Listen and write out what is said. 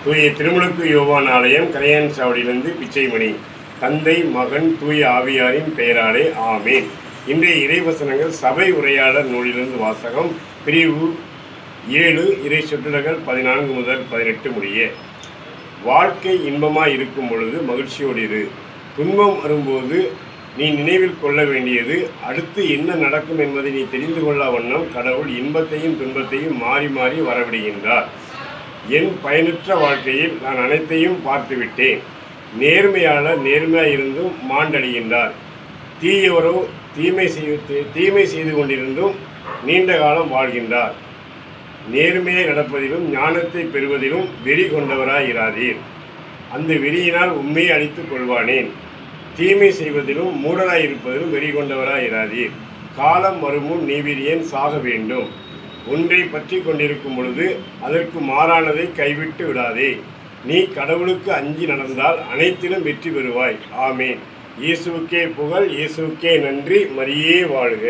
தூய திருமுழுக்கு யோவான் ஆலயம், கரையான் சாவடியிலிருந்து பிச்சைமணி. தந்தை, மகன், தூய ஆவியாரின் பெயராலே ஆமேன். இன்றைய இறைவசனங்கள் சபை உரையாடல் நூலிலிருந்து வாசகம். பிரிவு 7, இறை சொற்றொடர்கள் 14 முதல் 18 முடிய. வாழ்க்கை இன்பமாய் இருக்கும் பொழுது மகிழ்ச்சியோடு இரு. துன்பம் வரும்போது நீ நினைவில் கொள்ள வேண்டியது, அடுத்து என்ன நடக்கும் என்பதை நீ தெரிந்து கொள்ள வண்ணம் கடவுள் இன்பத்தையும் துன்பத்தையும் மாறி மாறி வரவிடுகின்றார். என் பயனற்ற வாழ்க்கையில் நான் அனைத்தையும் பார்த்துவிட்டேன். நேர்மையாளர் நேர்மையாயிருந்தும் மாண்டடைகின்றார். தீயவரோ தீமை செய்து கொண்டிருந்தும் நீண்ட காலம் வாழ்கின்றார். நேர்மையை நடப்பதிலும் ஞானத்தை பெறுவதிலும் வெறி கொண்டவராயிராதீர். அந்த வெறியினால் உண்மையை அழித்துக் கொள்வானேன். தீமை செய்வதிலும் மூடராயிருப்பதிலும் வெறி கொண்டவராயிராதீர். காலம் வருமுன் நீவிரியன் சாக வேண்டும். ஒன்றை பற்றி கொண்டிருக்கும் பொழுது அதற்கு மாறானதை கைவிட்டு விடாதே. நீ கடவுளுக்கு அஞ்சி நடந்தால் அனைத்திலும் வெற்றி பெறுவாய். ஆமேன். இயேசுவுக்கே புகழ், இயேசுவுக்கே நன்றி. மரியே வாழ்க.